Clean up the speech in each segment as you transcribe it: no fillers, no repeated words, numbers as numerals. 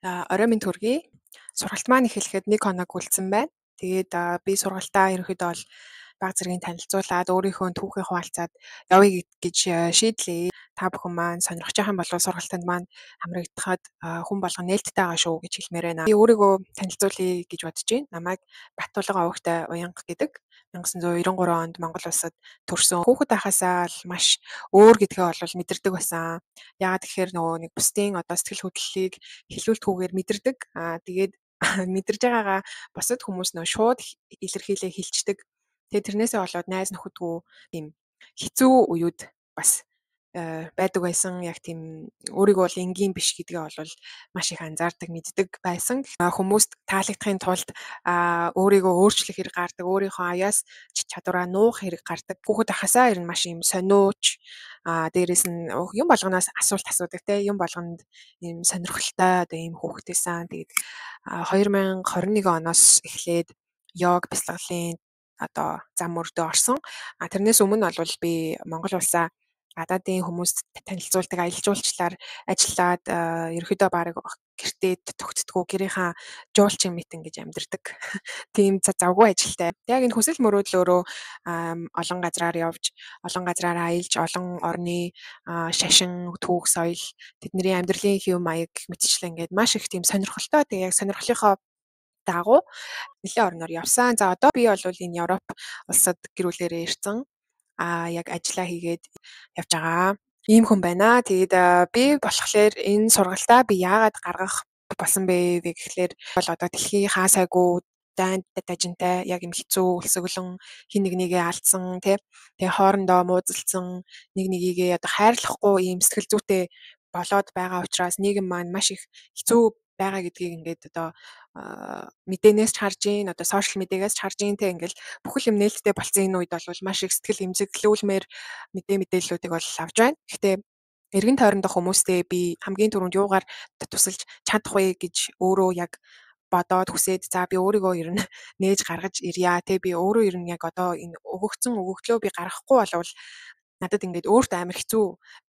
Орой минь төргий. Сургалт маань эхлэхэд 1 хоног үлдсэн байна. Тэгээд би сургалтаа ерөнхийдөө бол бага зэргийн танилцуулаад өөрийнхөө түүхээ хуваалцаад явъя гэж шийдлээ. Та бүхэн маань сонирхож байгаа юм бол сургалтанд маань хамрагдахад хүн болгон нээлттэй байгаа шүү гэж хэлмээр байна. Би өөрийгөө танилцуулъя гэж бодож байна. Намайг Баттулга Овогтой Уянга гэдэг. 1993 онд Монгол улсад төрсөн. Хүүхэд байхасаа л маш өөр гэдгээ бол мэдэрдэг байсан. Яагаад гэхээр нөгөө нэг бусдын сэтгэл хөдлөлийг хэлүүлтгүйгээр мэдэрдэг. Тэгээд мэдэрж байгаагаа бусад хүмүүс нөө шууд илэрхийлээ хэлцдэг. Тэгээд тэрнээсээ болоод найз нөхөдгүй тийм хэцүү үеуд бас байдаг байсан. Яг тийм өөрийгөө бол энгийн биш гэдгээ бол маш их анзаардаг, мэддэг байсан. Хүмүүст таалагдахын тулд өөрийгөө өөрчлөх хэрэг гардаг, өөрийнхөө аяас чадвараа нуух хэрэг гардаг. Хүүхэд байхасаа ер нь маш юм сониуч, дээрэс нь юм болгоноос асуулт асуудаг те, юм болгонд ийм сонирхолтой одоо ийм хүүхэд байсан. Тэгээд 2021 оноос эхлээд йог бясалгалын одоо зам мөрдөө орсон. Тэрнээс өмнө бол би Монгол улсаа гадаадын хүмүүст танилцуулдаг аялал жуулчлалаар ажиллаад ерөөдөө баг гэртээ тогтдгоо гэрийнхаа жуулчин митинг гэж амьдэрдэг. Тийм завгүй ажилтай. Яг энэ хүсэл мөрөөдлөөрөө олон газраар явж, олон газраар аялж, олон орны шашин, түүх, соёл, тэдний амьдралын хэв маяг мэтчлэн ингээд маш их тийм сонирхолтой. Тэгээ яг сонирхлынхоо дагуу нэлээд орноор явсан. За одоо би бол энэ Европ улсад гэр бүлээрээ ирсэн. Яг ажиллаа хийгээд явж байгаа. Ийм хүн байна. Тэгээд би болохоор энэ сургалтаа би яагаад гаргах болсон бэ гэхлээр бол одоо дэлхийн хаа сайгүй дайнд дажинтай яг юм хэцүү өлсөглөн хин нэг нэгээ алдсан тий. Тэгээ хоорондоо муудалцсан нэг нэгийгээ одоо хайрлахгүй ийм сэтгэл зүйтэй болоод байгаа учраас нийгэм маань маш их хэцүү байгаа гэдгийг ингээд одоо мэдээнээс ч харж ийн одоо сошиал медиагаас ч харж ийн те ингээл бүхэл юм нээлттэй болцсон энэ үед бол маш их сэтгэл эмзэглүүлмээр мэдээллүүдийг бол авч байна. Гэхдээ эргэн тойрондох хүмүүстэй би хамгийн түрүүнд юугаар тусалж чадах вэ гэж өөрөө яг бодоод хүсээд за би өөрийгөө ер нь нээж гаргаж ирья те би өөрөө ер нь яг одоо энэ өгөгдсөн өгөгдлөө би гаргахгүй болвол надад ингээд өөртөө амар хэцүү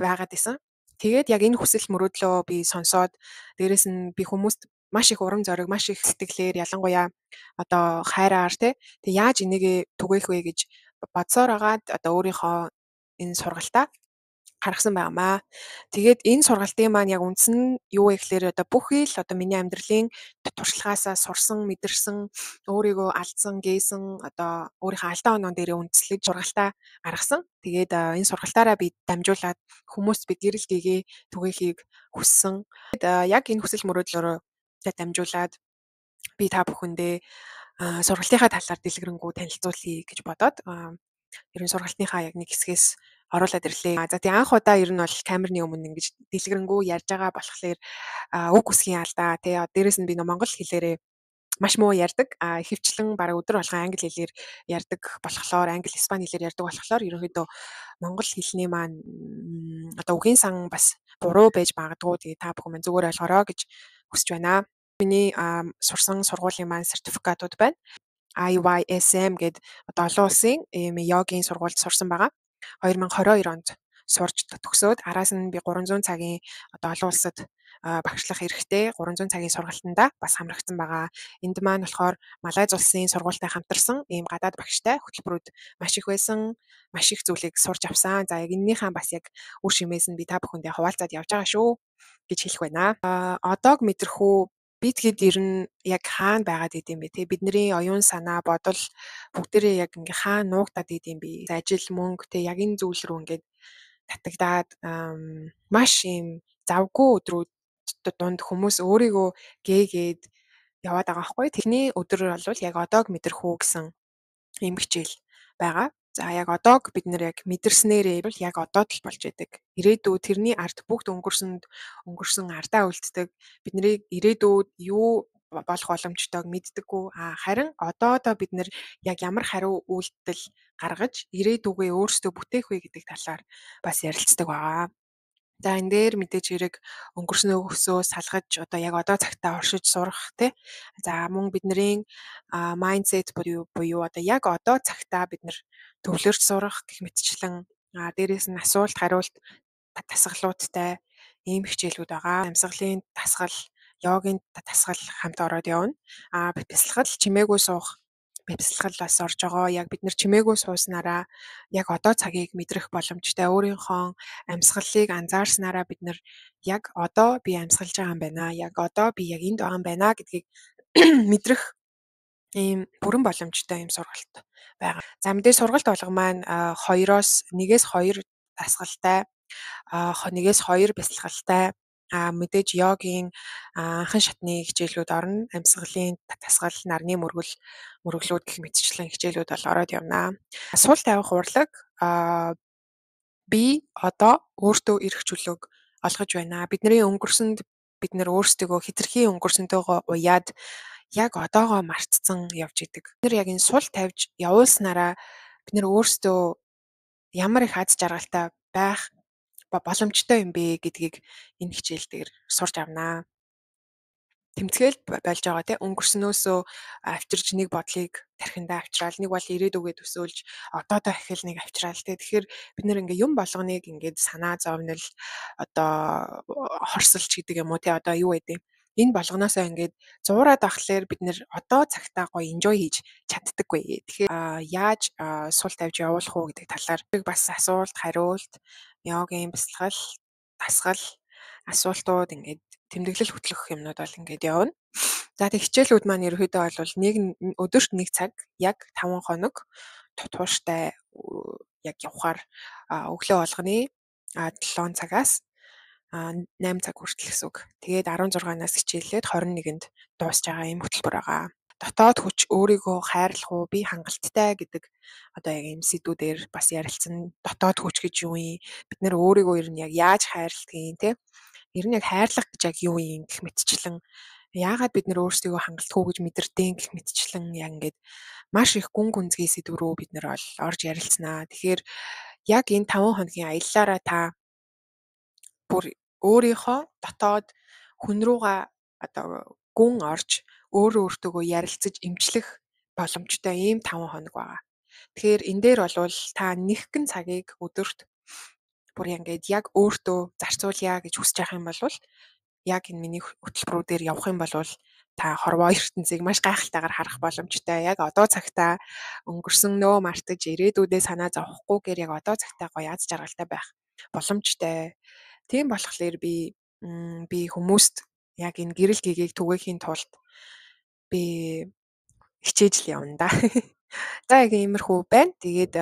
байгаад исэн. Тэгээд яг энэ хүсэл мөрөөдлөө би сонсоод дээрэс нь би хүмүүст маш их урам зориг, маш их сэтгэлээр ялангуяа одоо хайраар те тэг яаж энийгээ түгээх вэ гэж бодсоор агаад одоо өөрийнхөө энэ сургалтаа гаргасан байнамаа. Тэгээд энэ сургалтын маань яг үндсэн нь юу вэ гэхээр одоо бүхий л одоо миний амьдралын туршлагаасаа сурсан, мэдэрсэн, өөрийгөө алдсан, гээсэн одоо өөрийнхөө алдаа оноо дээрээ үндэслэж сургалтаа гаргасан. Тэгээд энэ сургалтаараа би дамжуулаад хүмүүст би гэрэл гээгээ түгээхийг хүссэн. Яг энэ хүсэл мөрөөдлөөрөө дамжуулаад би та бүхэндээ сургалтынхаа талаар дэлгэрэнгүй танилцуулъя гэж бодоод ер нь сургалтынхаа яг нэг хэсгээс оруулаад ирлээ. За тий анх удаа ер нь бол камерны өмнө ингэж дэлгэрэнгүй ярьж байгаа болохоор үг үсгийн алдаа тий дээрэс нь би монгол хэлээрээ маш муу ярьдаг. Ихэвчлэн бараг өдөр болгон англи хэлээр ярьдаг болохоор англи, испани хэлээр ярьдаг болохоор ерөнхийдөө монгол хэлний маань одоо үгийн сан бас буруу байж магадгүй. Тэгээ та бүхэн маань зүгээр ойлгороо гэж хүсэж байна. Миний сурсан сургуулийн маань сертификатууд байна. IYSM гэд одоо олон улсын ийм йогийн сургуульд сурсан байгаа. 2022 онд сурч төгсөөд араас нь би 300 цагийн одоо олон улсад багшлах эрхтэй 300 цагийн сургалтанда бас хамрагдсан байгаа. Энд маань болохоор Малайз улсын сургуультай хамтарсан ийм гадаад багштай хөтөлбөрүүд маш их байсан. Маш их зүйлийг сурч авсан. За яг энэнийхээ бас яг үр шимээс нь би та бүхэндээ хуваалцаад явж байгаа шүү гэж хэлэх байна. Одоог мэдрэхүү бид ер нь яг хаана байгаад идэм бэ те бидний оюун санаа бодол бүгдээрээ яг ингээ хаана нуугдаад идэм бэ ажил мөнгө те яг энэ зүйл рүү ингээд татагдаад маш юм завгүй өдрүүд дунд хүмүүс өөрийгөө гээгээд яваад байгаа байхгүй тэрний өдөр бол яг одоог мэдрэхүү гэсэн юм хичээл байгаа. За яг одоог бид нэр яг мэдэрснээрээ бол яг одоод л болж байдаг. Ирээдүйд тэрний ард бүгд өнгөрсөн ардаа үлддэг. Бидний ирээдүйд юу болох боломжтойг мэддэггүй. Харин одоодоо бид нэр яг ямар хариу үйлдэл гаргаж ирээдүгөө өөрсдөө бүтээх вэ гэдэг талаар бас ярилцдаг байгаа. За энэ дээр мэдээж хэрэг өнгөрснөө өсөө салгаж одоо яг одоо цагтаа оршиж сурах тий. За мөн бидний майндсет буюу одоо яг одоо цагтаа бид нэр төвлөрч сурах гэх мэтчлэн дээрээс нь асуулт хариулт тасгалуудтай ийм хичээлүүд байгаа. Амьсгалын дасгал йогийн дасгал хамт ороод явна. Бясалгал чимээгүй суух бясалгал бас орж байгаа. Яг бид нар чимээгүй сууснараа яг одоо цагийг мэдрэх боломжтой. Өөрийнхөө амьсгалыг анзаарснараа бид нар яг одоо би амьсгалж байгаа юм байна. Яг одоо би яг энд байгаа юм байна гэдгийг мэдрэх ийм бүрэн боломжтой ийм сургалт байгаа. За мэдээж сургалт болгоо маань 2-оос 1-ээс 2 дасгалтай, 1-ээс 2 бясалгалтай мэдээж йогийн анхан шатны хичээлүүд орно. Амьсгалын дасгал, нарны мөргөлүүд гэх мэтчлэн хичээлүүд бол ороод явна. Суул тавих урлаг би одоо өөртөө эрх чөлөөг олгож байна. Бидний өнгөрсөнд бид нэр өөрсдөө хэтэрхий өнгөрсөнтэйгөө уяад яг одоогоо мартсан явж идэг. Бид нар яг энэ суул тавьж явуулснараа бид нэр өөрсдөө ямар их аз жаргалтай байх боломжтой юм бэ гэдгийг энэ хичээл дээр сурч авнаа. Тэмцгээл болж байгаа тийм өнгөрснөөсөө авчирч нэг бодлыг тархиндаа авчраал, нэг бол ирээдүгээ төсөөлж одоодоо ахил нэг авчраал тийм. Тэгэхээр бид нэр ингээ юм болгоныг ингээд санаа зовнил одоо хорсолч гэдэг юм уу тийм одоо юу гэдэг энэ болгоноосоо ингээд зуураад ахлаар бид нэр одоо цагтаа гоё enjoy хийж чаддаггүй. Тэгэхээр яаж суул тавьж явуулах уу гэдэг талаар бас асуулт, хариулт, йогийн бясалгал, дасгал, асуултууд ингээд тэмдэглэл хөтлөх юмнууд бол ингээд явна. За тэг хичээлүүд маань ерөөдөө бол өдөрт 1 цаг яг 5 хоног тууштай яг явахаар өглөө болгоны 7 цагаас 8 цаг хүртэл гэсэн үг. Тэгээд 16-наас хичээллээд 21-нд дуусж байгаа юм хөтөлбөр байгаа. Дотоод хүч өөрийгөө хайрлах уу, би хангалттай гэдэг одоо яг юм сэдвүүдээр бас ярилцсан. Дотоод хүч гэж юу юм? Бид нэр өөрийгөө ер нь яг яаж хайрладгийг те ер нь яг хайрлах гэж яг юу юм гэх мэтчлэн яагаад бид нэр өөрсдийгөө хангалтгүй гэж мэдэрдэг гэх мэтчлэн яг ингээд маш их гүн гүнзгий сэдв рүү бид нэр бол орж ярилцсанаа. Тэгэхээр яг энэ 5 хоногийн аяллаараа та бүр өөрийнхөө дотоод хүн рүүгээ одоо гүн орж өөртөөгөө ярилцаж эмчлэх боломжтой ийм 5 хоног байгаа. Тэгэхээр энэ дээр бол та нэгэн цагийг өдөрт бүр ингээд яг өөртөө зарцуулъя гэж хүсэж байгаа юм бол яг энэ миний хөтөлбөрүүдээр явах юм бол та хорвоо ертөнцийг маш гайхалтайгаар харах боломжтой. Яг одоо цагтаа өнгөрсөнөө мартаж ирээдүйдээ санаа зовхгүйгээр яг одоо цагтаа гоё аз жаргалтай байх боломжтой. Тийм болохоор би хүмүүст яг энэ гэрэл гэгийг түгээхийн тулд би хичээж л явна да. За яг иймэрхүү байна. Тэгээд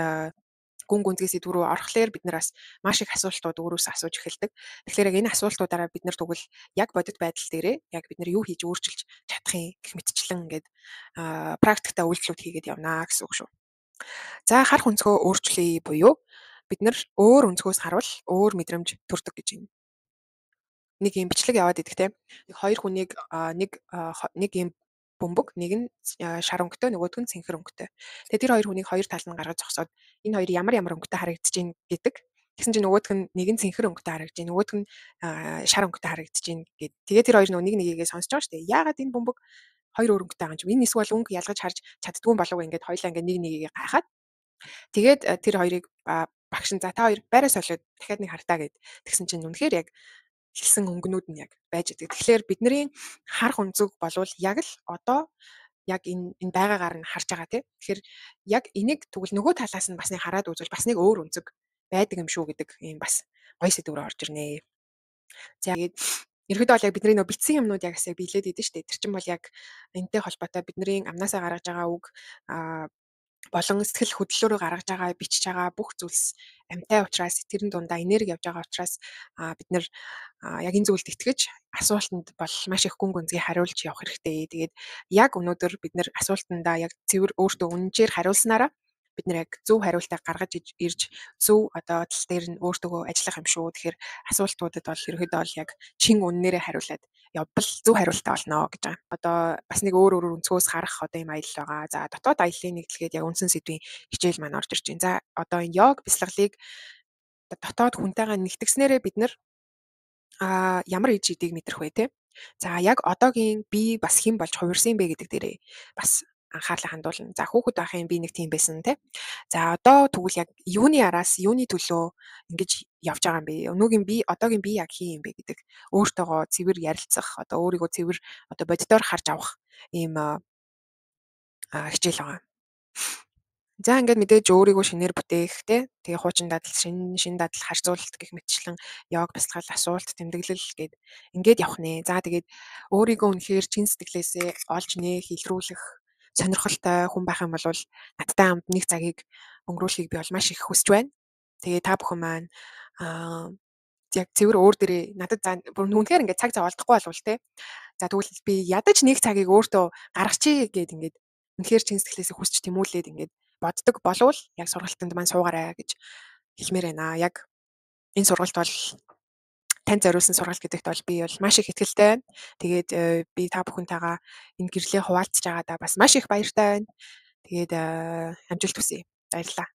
гүн гүнзгий сэдв рүү орохлоор бид нар бас маш их асуултууд өөрөөсөө асууж эхэлдэг. Тэгэхээр яг энэ асуултуудаараа бид нар тэгвэл яг бодит байдал дээрээ яг бид нар юу хийж өөрчилж чадах юм гэх мэтчлэн ингээд практикта үйлдэлүүд хийгээд явнаа гэсэн үг шүү. За харах өнцгөө өөрчлөе буюу бид нар өөр өнцгөөс харвал өөр мэдрэмж төрдөг гэж байна. Нэг юм бичлэг яваад идэх те. Нэг хоёр хүнийг нэг юм бөмбөг, нэг нь шар өнгөтэй, нөгөөх нь цэнхэр өнгөтэй. Тэгээ тэр хоёр хүнийг хоёр тал нь гаргаж зогсоод энэ хоёр ямар өнгөтэй харагдаж байна гэдэг. Тэгсэн чинь нөгөөх нь нэг нь цэнхэр өнгөтэй харагдаж байна, нөгөөх нь шар өнгөтэй харагдаж байна гэд. Тэгээ тэр хоёр нэг нэгийгээ сонсож байгаа шүү дээ. Яагаад энэ бөмбөг хоёр өөр өнгөтэй байгаа юм чи? Энэ эсвэл өнгө ялгаж харж чаддгүй болов уу ингээд хоёлаа ингээд нэг нэгийгээ гайхаад. Тэгээд тэр хоёрыг багш нь за та хоёр байраа солиод дахиад нэг хартаа гэд. Тэгсэн чинь үнэхээр яг хэлсэн өнгөнүүд нь яг байж идэг. Тэгэхээр бидний харах өнцөг болвол яг л одоо яг энэ байгаагаар нь харж байгаа тийм. Тэгэхээр яг энийг тэгвэл нөгөө талаас нь бас нэг хараад үзвэл бас нэг өөр өнцөг байдаг юм шүү гэдэг ийм бас гоё сэдв рүү орж ирнэ. За тэгээд ерөөдөө бол яг бидний нөө битсэн юмнууд яг асаа биелээд идэв штэ. Тэр чинь бол яг энэтэй холбоотой бидний амнаасаа гаргаж байгаа үг болон сэтгэл хөдлөлөөрөө гаргаж байгаа бичиж байгаа бүх зүйлс амьтай учраас тэрэн дундаа энерги явж байгаа учраас бид нэр яг энэ зүйлд итгэж асуултанд бол маш их гүн гүнзгий хариулж явах хэрэгтэй. Тэгээд яг өнөөдөр бид нэр асуултандаа яг цэвэр өөртөө үнэнчээр хариулснараа бид нэр яг зөв хариултаа гаргаж ирж зөв одоо тал дээр нь өөртөөгөө ажиллах юм шүү. Тэгэхээр асуултуудад бол ерөөдөө бол яг чин үннээрээ хариулаад явбал зөв хариултаа олно гэж байгаа. Одоо бас нэг өөр өнцгөөс харах одоо юм аялал байгаа. За дотоод аяллаа нэглэгээд яг үндсэн сэдвийн хичээл маань орж ирж байна. За одоо энэ йог бясалгалыг дотоод хүнтэйгээ нэгтгэснээрээ бид нэр ямар иж идийг мэдрэх вэ те. За яг одоогийн би бас хэн болж хувирсан бэ гэдэг дээрээ бас анхаарлаа хандуулна. За хүүхэд байхын би нэг тийм байсан те. За одоо тэгвэл яг юуны араас юуны төлөө ингэж явж байгаа юм бэ? Өнөөгийн би одоогийн би яг хин юм бэ гэдэг өөртөөгөө цэвэр ярилцах, одоо өөрийгөө цэвэр одоо боддоор харж авах ийм хичээл байгаа. За ингээд мэдээж өөрийгөө шинээр бүтээх те. Тэгээ хуучин дадал, шин дадал, харьцуулалт гэх мэтчлэн яг бясалгал, асуулт, тэмдэглэл гээд ингээд явах нэ. За тэгээд өөрийгөө үнэхээр чин сэтгэлээсээ олж нээх, илрүүлэх сонирхолтой хүн байх юм бол надтай хамт нэг цагийг өнгөрүүлэхийг би бол маш их хүсэж байна. Тэгээ та бүхэн маань яг цэвэр өөр дээрээ надад за үнэхээр ингээд цаг олдохгүй болвол те. За тэгвэл би ядаж нэг цагийг өөртөө гаргачих гээд ингээд үнэхээр чин сэтгэлээсээ хүсч тэмүүлээд ингээд боддог болвол яг сургалтанд маань суугаарай гэж хэлмээр байна. Яг энэ сургалт бол танд зориулсан сургалт гэдэгт бол би бол маш их итгэлтэй байна. Тэгээд би та бүхэнтэйгээ энэ гэрлээ хуваалцж байгаадаа бас маш их баяртай байна. Тэгээд амжилт хүсье. Баярлалаа.